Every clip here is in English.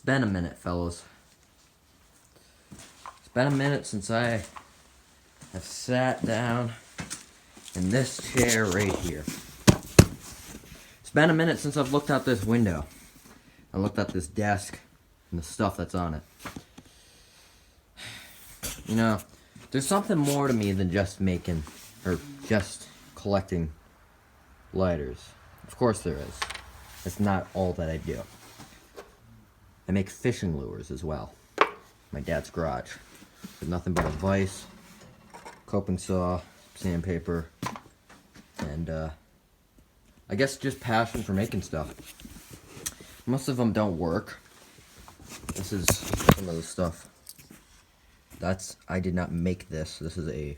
been a minute, fellas. It's been a minute since I have sat down in this chair right here. It's been a minute since I've looked out this window. I looked at this desk and the stuff that's on it. You know, there's something more to me than just making, or just collecting lighters. Of course there is. It's not all that I do. I make fishing lures as well. My dad's garage. There's nothing but a vise, coping saw, sandpaper, and I guess just passion for making stuff. Most of them don't work. This is some of the stuff. I did not make this. This is a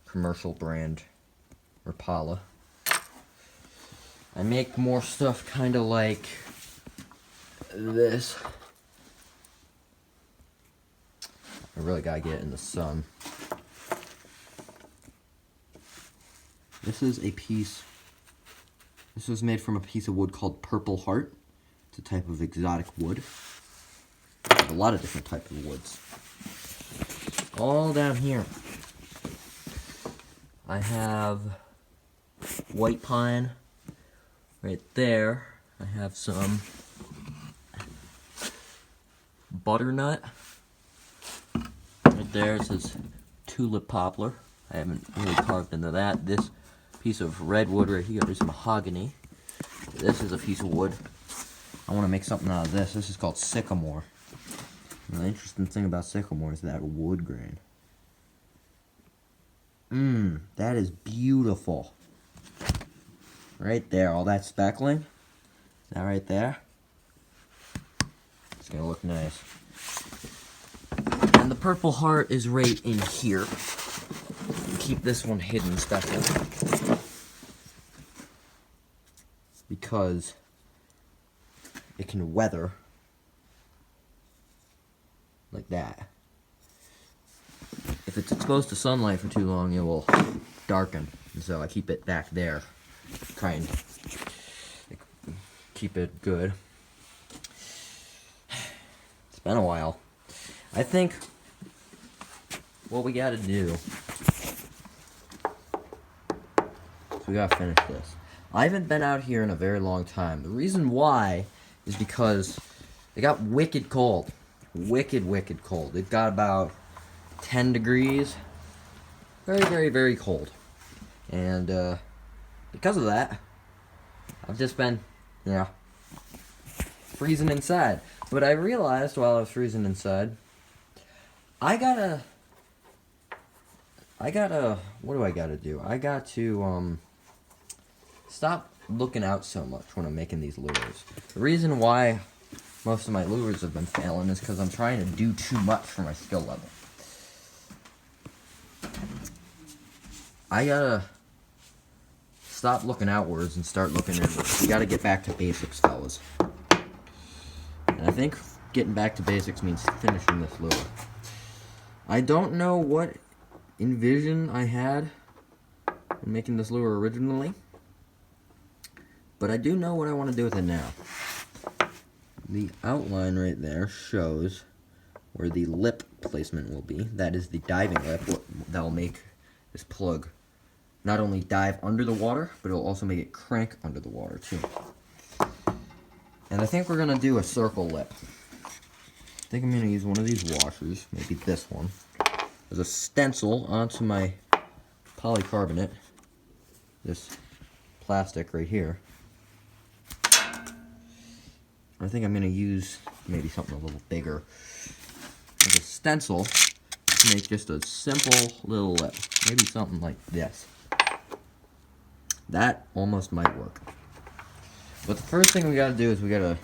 commercial brand, Rapala. I make more stuff kind of like this. I really gotta get it in the sun. This is a piece. This was made from a piece of wood called Purple Heart. It's a type of exotic wood. There's a lot of different types of woods. All down here, I have white pine. Right there, I have some butternut. Right there, it says tulip poplar. I haven't really carved into that. This piece of redwood right here is mahogany. This is a piece of wood. I want to make something out of this. This is called sycamore. And the interesting thing about sycamore is that wood grain. That is beautiful. Right there, all that speckling. That right there. It's gonna look nice. And the Purple Heart is right in here. Keep this one hidden special. Because it can weather like that. If it's exposed to sunlight for too long, it will darken. And so I keep it back there. Try and keep it good. It's been a while. I think what we gotta do is we gotta finish this. I haven't been out here in a very long time. The reason why is because it got wicked cold. Wicked cold. It got about 10 degrees. Very cold. And because of that, I've just been, freezing inside. But I realized while I was freezing inside, I gotta, what do I gotta do? I got to, stop looking out so much when I'm making these lures. The reason why most of my lures have been failing is because I'm trying to do too much for my skill level. I gotta stop looking outwards and start looking inwards. We gotta get back to basics, fellas. And I think getting back to basics means finishing this lure. I don't know what envision I had in making this lure originally, but I do know what I want to do with it now. The outline right there shows where the lip placement will be. That is the diving lip that will make this plug not only dive under the water, but it'll also make it crank under the water too. And I think we're gonna do a circle lip. I think I'm gonna use one of these washers, maybe this one, as a stencil onto my polycarbonate, this plastic right here. I think I'm gonna use maybe something a little bigger as a stencil to make just a simple little lip. Maybe something like this. That almost might work. But the first thing we gotta do is we gotta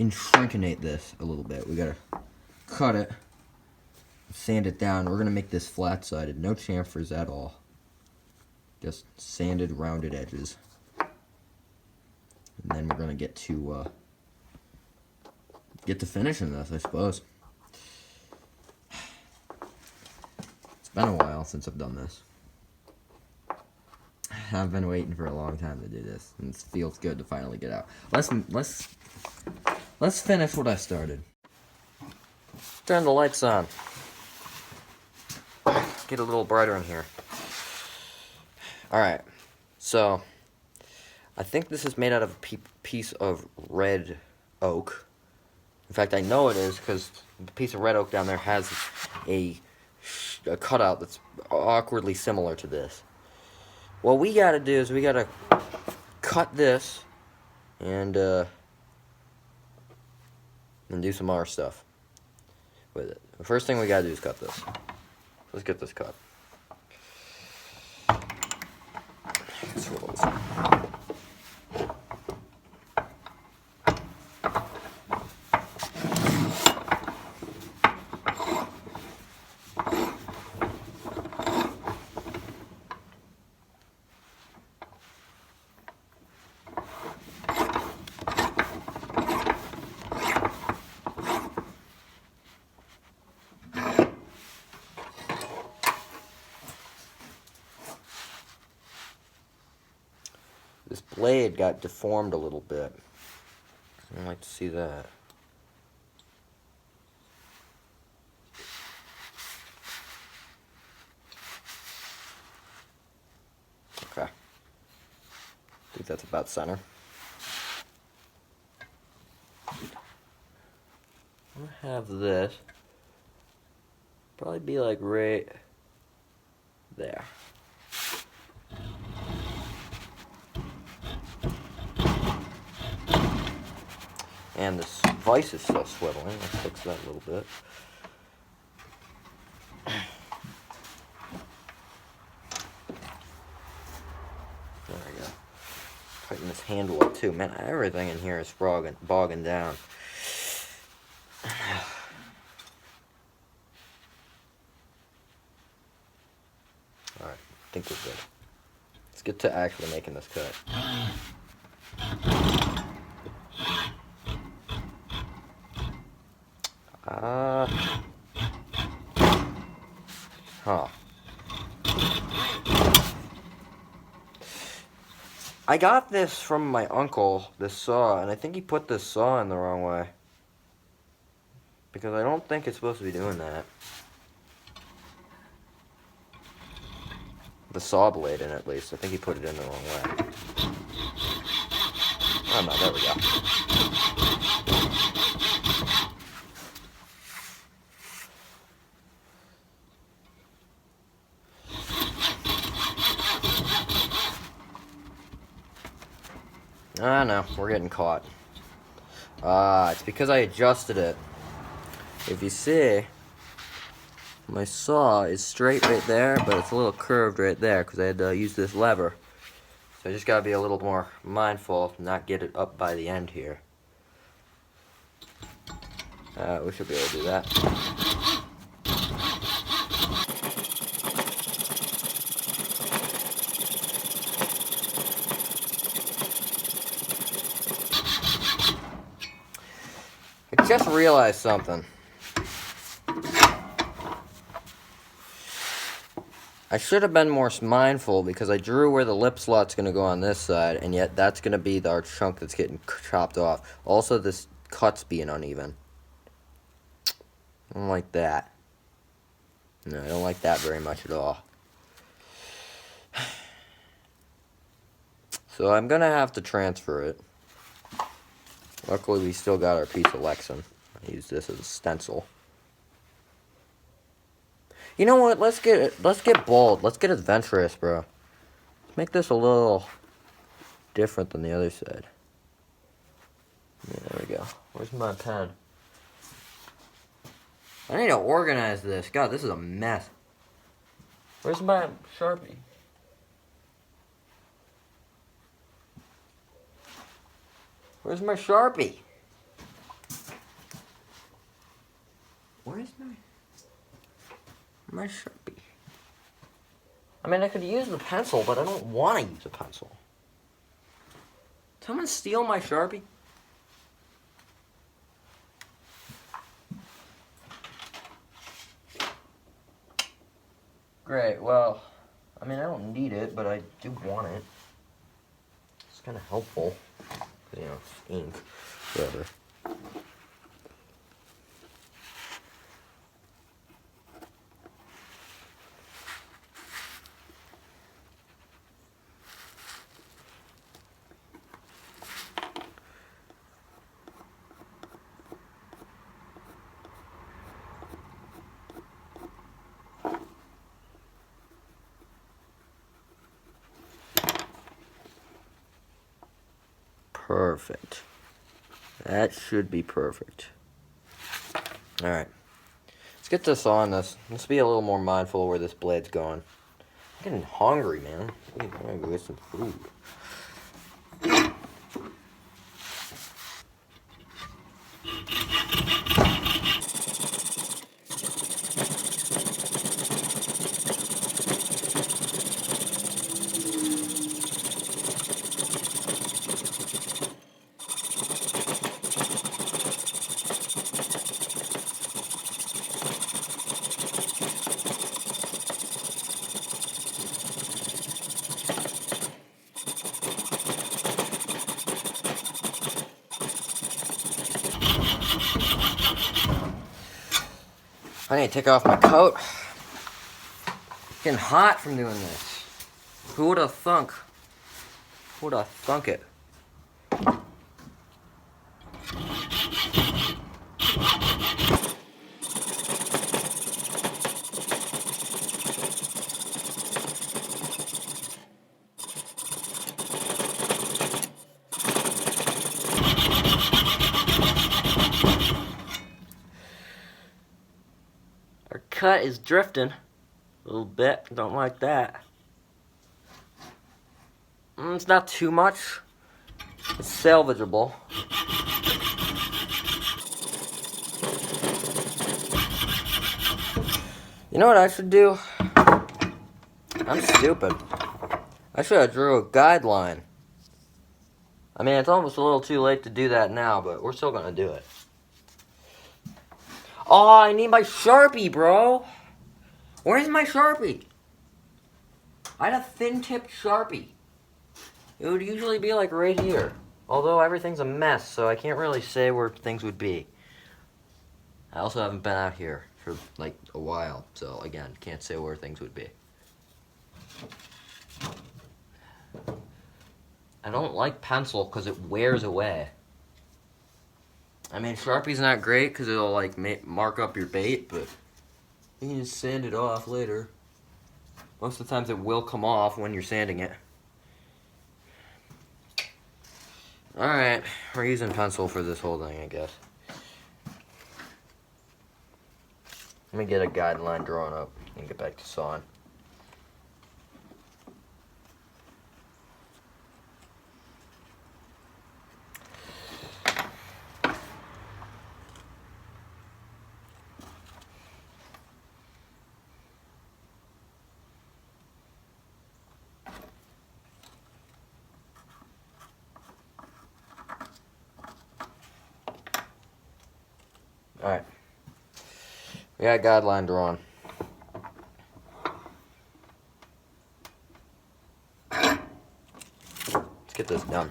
enshrinkinate this a little bit. We gotta cut it, sand it down. We're gonna make this flat-sided, no chamfers at all. Just sanded, rounded edges. And then we're gonna get to finishing this, I suppose. It's been a while since I've done this. I've been waiting for a long time to do this, and it feels good to finally get out. Let's finish what I started. Turn the lights on. Get a little brighter in here. Alright, so I think this is made out of a piece of red oak. In fact, I know it is because the piece of red oak down there has a cutout that's awkwardly similar to this. What we gotta do is we gotta cut this and do some more stuff with it. The first thing we gotta do is cut this. Let's get this cut. This blade got deformed a little bit. I'd like to see that. Okay. I think that's about center. I'm gonna have this probably be like right there. And this vise is still swiveling. Let's fix that a little bit. There we go. Tighten this handle up too. Man, everything in here is bogging down. Alright, I think we're good. Let's get to actually making this cut. Huh. I got this from my uncle, this saw, and I think he put this saw in the wrong way. Because I don't think it's supposed to be doing that. The saw blade in, at least. I think he put it in the wrong way. Oh no, there we go. Ah, no, we're getting caught. It's because I adjusted it. If you see, my saw is straight right there, but it's a little curved right there because I had to use this lever. So I just gotta be a little more mindful, not get it up by the end here. We should be able to do that. I just realized something. I should have been more mindful because I drew where the lip slot's going to go on this side, and yet that's going to be our chunk that's getting chopped off. Also, this cut's being uneven. I don't like that. No, I don't like that very much at all. So I'm going to have to transfer it. Luckily, we still got our piece of Lexan. I use this as a stencil. You know what? Let's get bold. Let's get adventurous, bro. Let's make this a little different than the other side. Yeah, there we go. Where's my pen? I need to organize this. God, this is a mess. Where's my Sharpie? Where's my Sharpie? Where's my Sharpie? I mean, I could use the pencil, but I don't want to use a pencil. Someone steal my Sharpie? Great, well, I mean, I don't need it, but I do want it. It's kind of helpful. You know, ink, whatever. Perfect. That should be perfect. Alright. Let's get this on this. Let's be a little more mindful where this blade's going. I'm getting hungry, man. I'm gonna go get some food. I need to take off my coat. It's getting hot from doing this. Who would have thunk? Who would have thunk it? Our cut is drifting a little bit. Don't like that. It's not too much. It's salvageable. You know what I should do? I'm stupid. I should have drew a guideline. I mean, it's almost a little too late to do that now, but we're still gonna do it. Oh, I need my Sharpie, bro. Where's my Sharpie? I had a thin-tipped Sharpie. It would usually be like right here. Although everything's a mess, so I can't really say where things would be. I also haven't been out here for like a while, so again, can't say where things would be. I don't like pencil because it wears away. I mean, Sharpie's not great because it'll like mark up your bait, but you can just sand it off later. Most of the times it will come off when you're sanding it. Alright, we're using pencil for this whole thing, I guess. Let me get a guideline drawn up and get back to sawing. Alright. We got a guideline drawn. Let's get this done.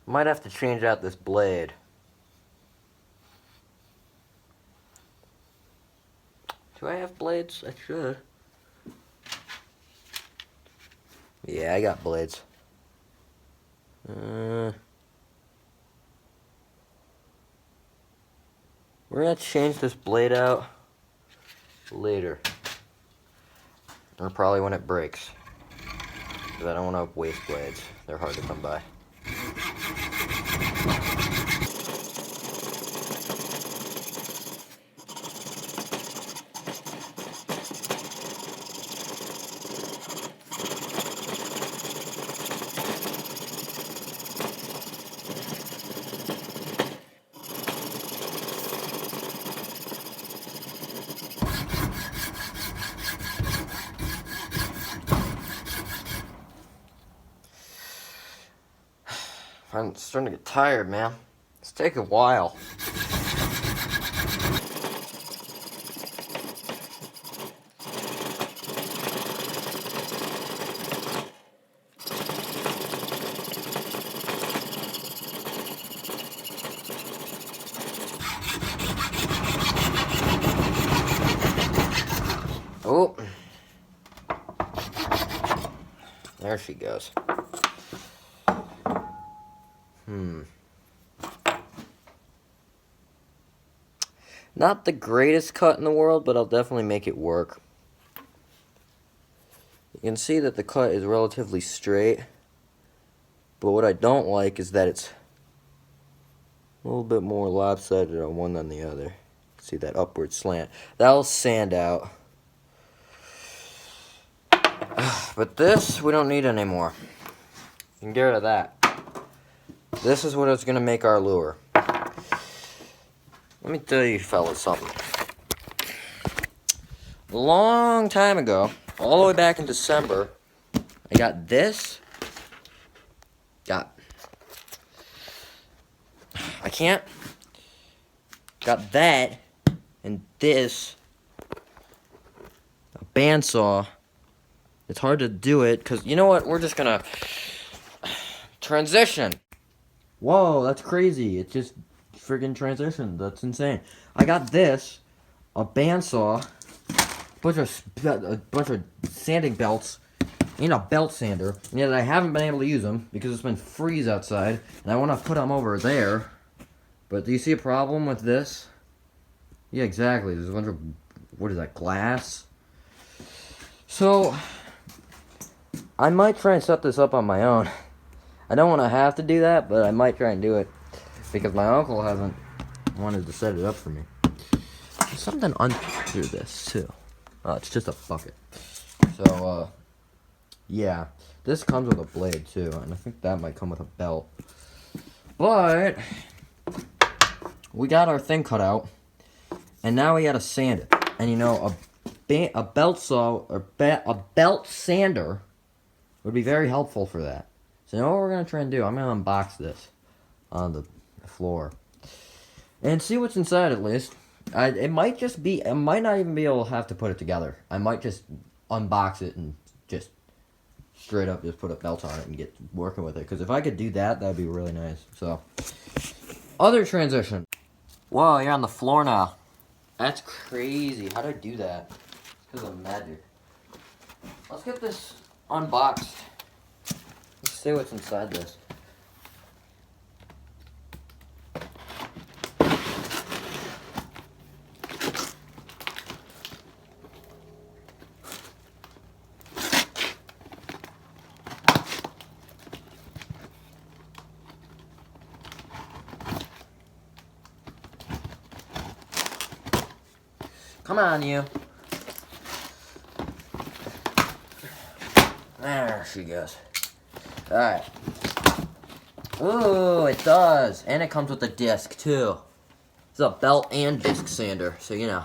Might have to change out this blade. Do I have blades? I should. Yeah, I got blades. We're gonna change this blade out later. Or probably when it breaks. Because I don't want to waste blades. They're hard to come by. I'm starting to get tired, man. It's taking a while. Oh. There she goes. Not the greatest cut in the world, but I'll definitely make it work. You can see that the cut is relatively straight, but what I don't like is that it's a little bit more lopsided on one than the other. See that upward slant. That'll sand out. But this, we don't need anymore. You can get rid of that. This is what is going to make our lure. Let me tell you fellas something. A long time ago, all the way back in December, I got this. Got that, and this. A bandsaw. It's hard to do it, because, you know what, we're just gonna transition. Whoa, that's crazy. It just friggin' transitioned. That's insane. I got this, a bandsaw, a bunch of sanding belts, and a belt sander, and yet I haven't been able to use them, because it's been freeze outside, and I want to put them over there. But do you see a problem with this? Yeah, exactly. There's a bunch of, what is that, glass? So, I might try and set this up on my own. I don't want to have to do that, but I might try and do it. Because my uncle hasn't wanted to set it up for me. There's something under this, too. Oh, it's just a bucket. So, yeah. This comes with a blade, too. And I think that might come with a belt. But we got our thing cut out. And now we gotta sand it. And you know, a belt saw, or a belt sander would be very helpful for that. So you know what we're going to try and do? I'm going to unbox this on the floor. And see what's inside at least. It might just be, I might not even be able to have to put it together. I might just unbox it and just straight up just put a belt on it and get working with it. Because if I could do that, that'd be really nice. So, other transition. Whoa, you're on the floor now. That's crazy. How did I do that? It's because of magic. Let's get this unboxed. Let's see what's inside this. Come on, you. There she goes. Alright. Ooh, it does. And it comes with a disc, too. It's a belt and disc sander, so you know.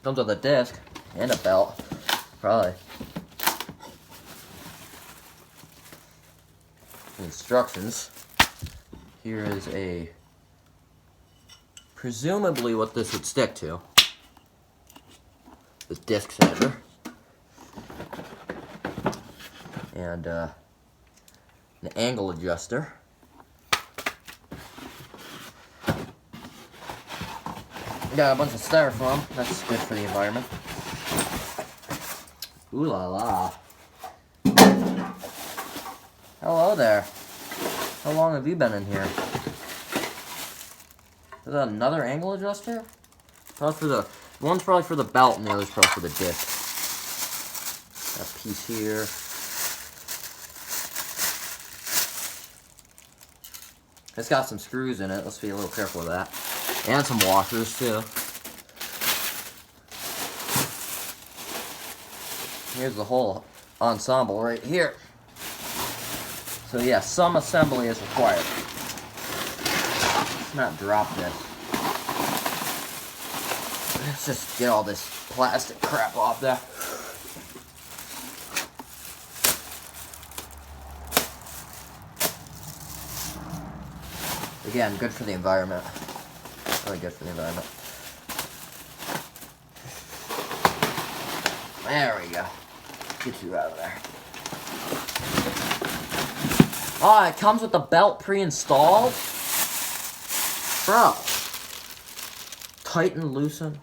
Comes with a disc and a belt. Probably. Instructions. Here is a... presumably what this would stick to. The disc sander. And an angle adjuster. Got a bunch of styrofoam. That's good for the environment. Ooh la la. Hello there. How long have you been in here? Is that another angle adjuster? Probably for the one's probably for the belt and the other's probably for the disc. That piece here. It's got some screws in it. Let's be a little careful with that. And some washers too. Here's the whole ensemble right here. So yeah, some assembly is required. Let's not drop this. Let's just get all this plastic crap off there. Again, good for the environment. Really good for the environment. There we go. Get you out of there. Oh, it comes with the belt pre-installed? Bro. Tighten, loosen.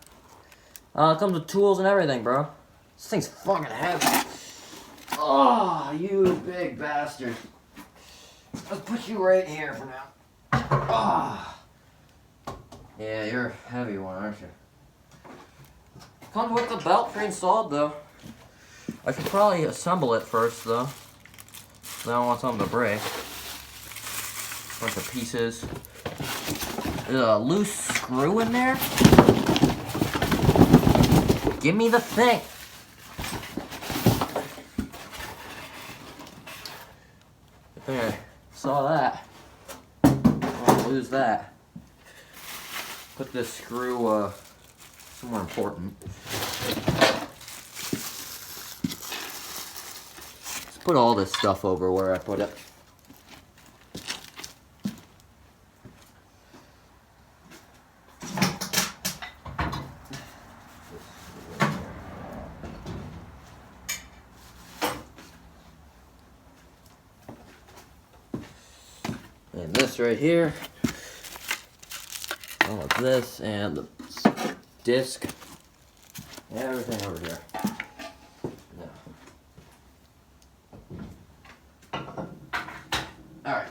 It comes with tools and everything, bro. This thing's fucking heavy. Oh, you big bastard. Let's put you right here for now. Ah. Yeah, you're a heavy one, aren't you? Comes with the belt pre-installed, though. I should probably assemble it first, though. I don't want something to break. Bunch of pieces. There's a loose screw in there. Give me the thing. I think I saw that. I'll lose that. Put this screw somewhere important. Let's put all this stuff over where I put it. And this right here. All of this and the disc. Everything over here. No. Alright.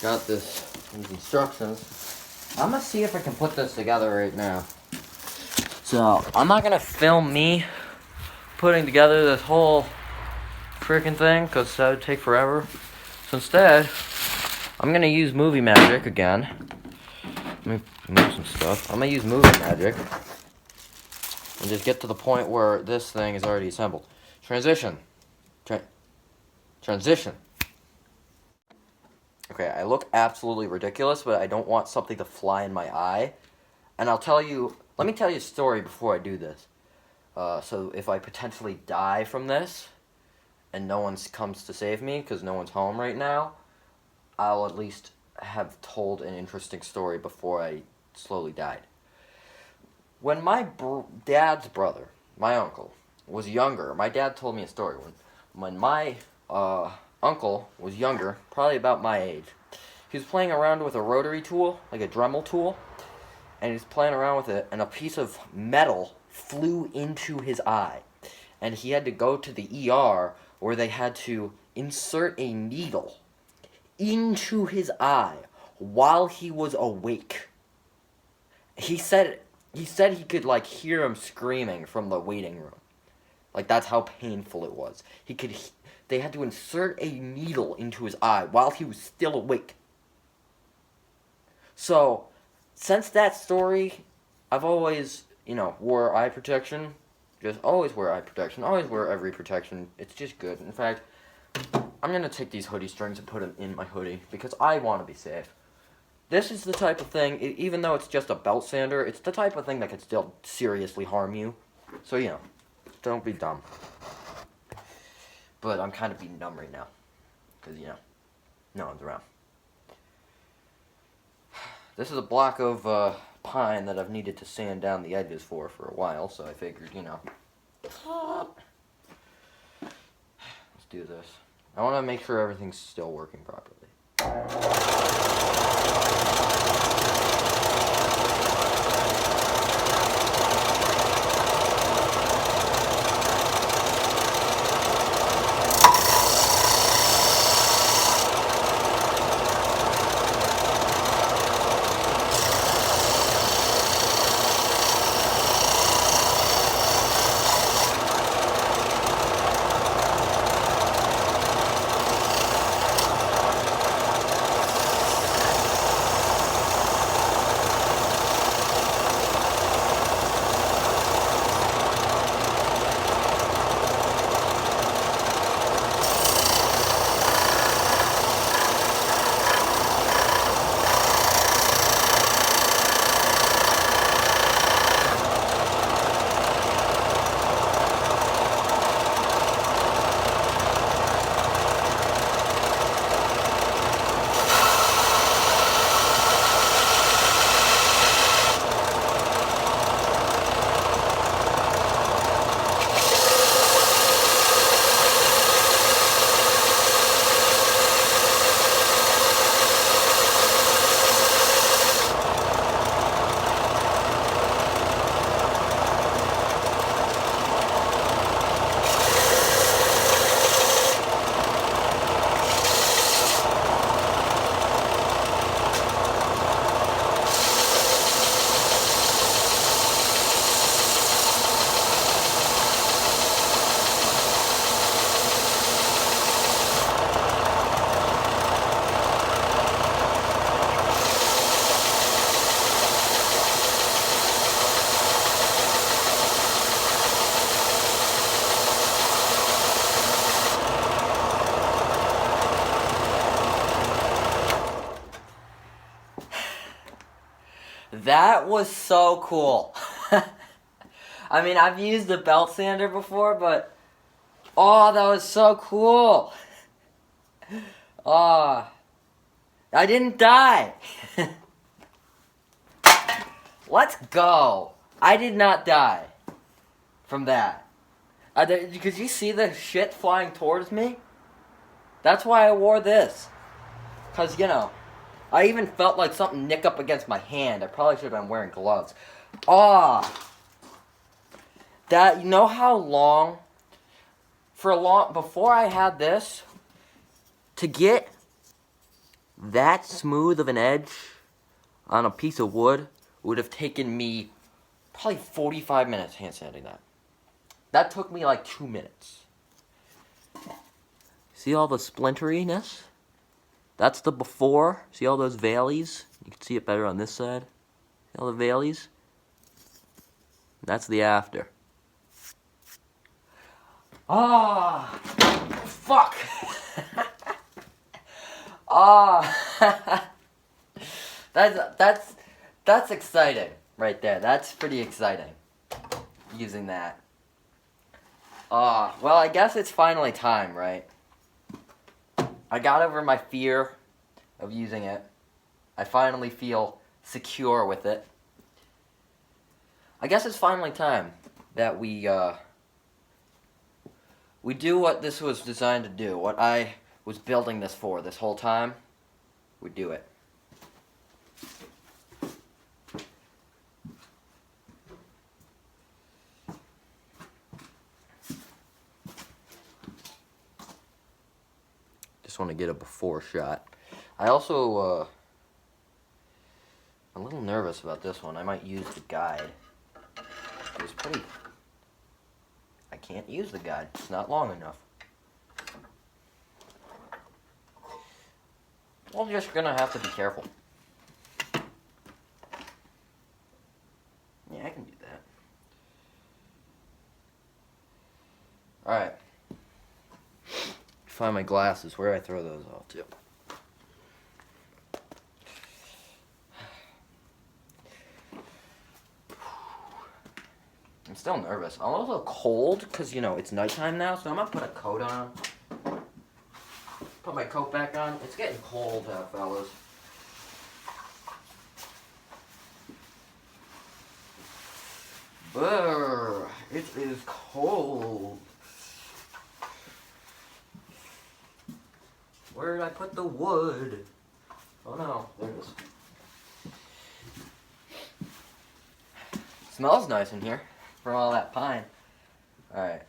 Got these instructions. I'm gonna see if I can put this together right now. So, I'm not gonna film me putting together this whole freaking thing, because that would take forever. So instead, I'm gonna use Movie Magic again. Let me move some stuff. I'm gonna use Movie Magic and just get to the point where this thing is already assembled. Transition. Transition. Okay, I look absolutely ridiculous, but I don't want something to fly in my eye. And let me tell you a story before I do this. So if I potentially die from this, and no one comes to save me, because no one's home right now, I'll at least have told an interesting story before I slowly died. When my dad's brother, my uncle, was younger, my dad told me a story. When my uncle was younger, probably about my age, he was playing around with a rotary tool, like a Dremel tool, and he was playing around with it, and a piece of metal flew into his eye. And he had to go to the ER, where they had to insert a needle into his eye while he was awake. He said he could, like, hear him screaming from the waiting room. Like, that's how painful it was. They had to insert a needle into his eye while he was still awake. So, since that story, I've always, wore eye protection. Just always wear eye protection. Always wear every protection. It's just good. In fact, I'm going to take these hoodie strings and put them in my hoodie because I want to be safe. This is the type of thing, even though it's just a belt sander, it's the type of thing that could still seriously harm you. So, don't be dumb. But I'm kind of being dumb right now. Because, no one's around. This is a block of pine that I've needed to sand down the edges for a while, so I figured, let's do this. I want to make sure everything's still working properly. That was so cool. I mean, I've used a belt sander before, but oh, that was so cool. Oh, I didn't die. Let's go. I did not die from that. Because you see the shit flying towards me? That's why I wore this. Because, you know, I even felt like something nick up against my hand. I probably should have been wearing gloves. That, you know how long, before I had this, to get that smooth of an edge on a piece of wood would have taken me probably 45 minutes hand sanding that. That took me like 2 minutes. See all the splinteriness? That's the before. See all those valleys? You can see it better on this side. See all the valleys? That's the after. Fuck! That's exciting right there. That's pretty exciting. Using that. Well, I guess it's finally time, right? I got over my fear of using it. I finally feel secure with it. I guess it's finally time that we do what this was designed to do. What I was building this for this whole time. We do it. Just want to get a before shot. I also, I'm a little nervous about this one. I might use the guide. It's pretty... I can't use the guide. It's not long enough. Well, I'm just gonna have to be careful. Yeah, I can do that. Alright. Find my glasses. Where do I throw those all to? I'm still nervous. I'm also cold because, you know, it's nighttime now, so I'm gonna put a coat on. Put my coat back on. It's getting cold out, fellas. Brr, it is cold. Where did I put the wood? Oh no, there it is. Smells nice in here from all that pine. Alright.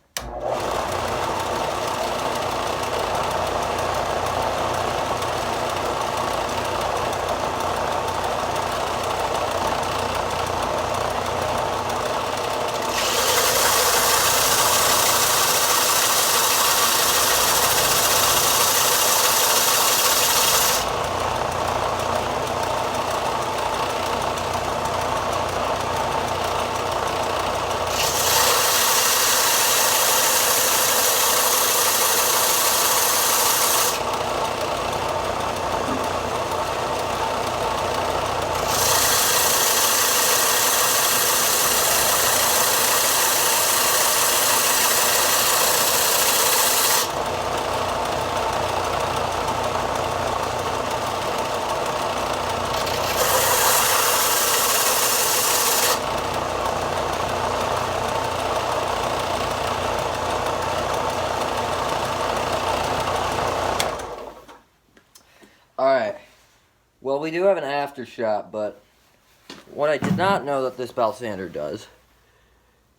Alright, well we do have an aftershock, but what I did not know that this belt sander does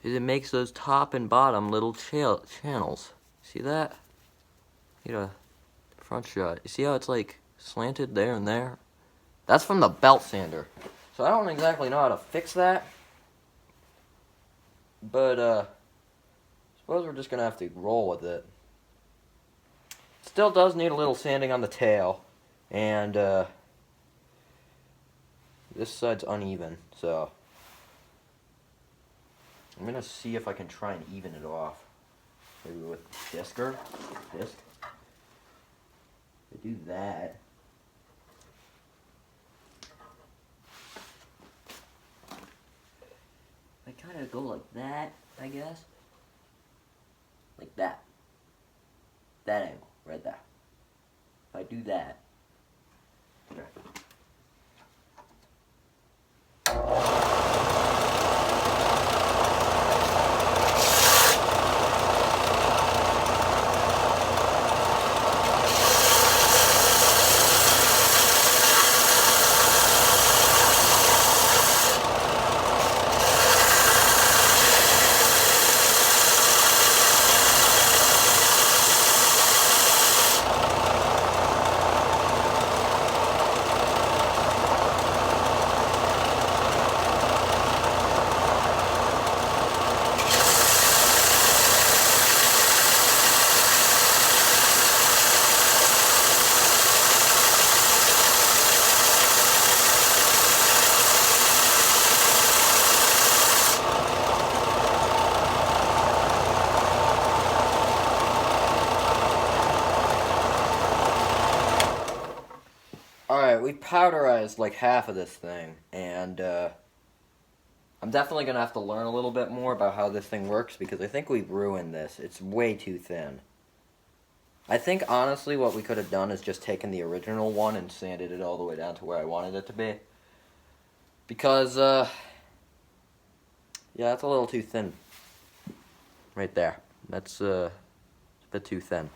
is it makes those top and bottom little channels. See that? Get a front shot. You see how it's like slanted there and there? That's from the belt sander. So I don't exactly know how to fix that, but suppose we're just gonna have to roll with it. Still does need a little sanding on the tail. And this side's uneven, so I'm gonna see if I can try and even it off. Maybe with disc. I do that. I kind of go like that, I guess. Like that. That angle, right there. If I do that. Okay. Alright, we powderized like half of this thing, and I'm definitely going to have to learn a little bit more about how this thing works, because I think we've ruined this. It's way too thin. I think, honestly, what we could have done is just taken the original one and sanded it all the way down to where I wanted it to be. Because, yeah, that's a little too thin. Right there. That's a bit too thin.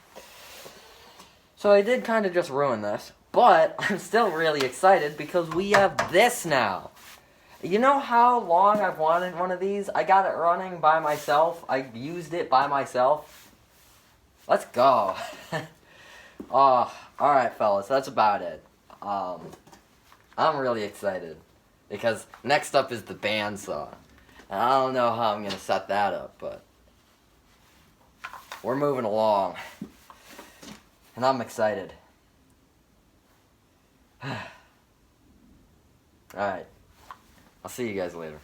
So I did kind of just ruin this. But I'm still really excited because we have this now. You know how long I've wanted one of these? I got it running by myself. I used it by myself. Let's go. Alright, fellas, that's about it. I'm really excited because next up is the bandsaw. And I don't know how I'm going to set that up, but we're moving along. And I'm excited. Alright. I'll see you guys later.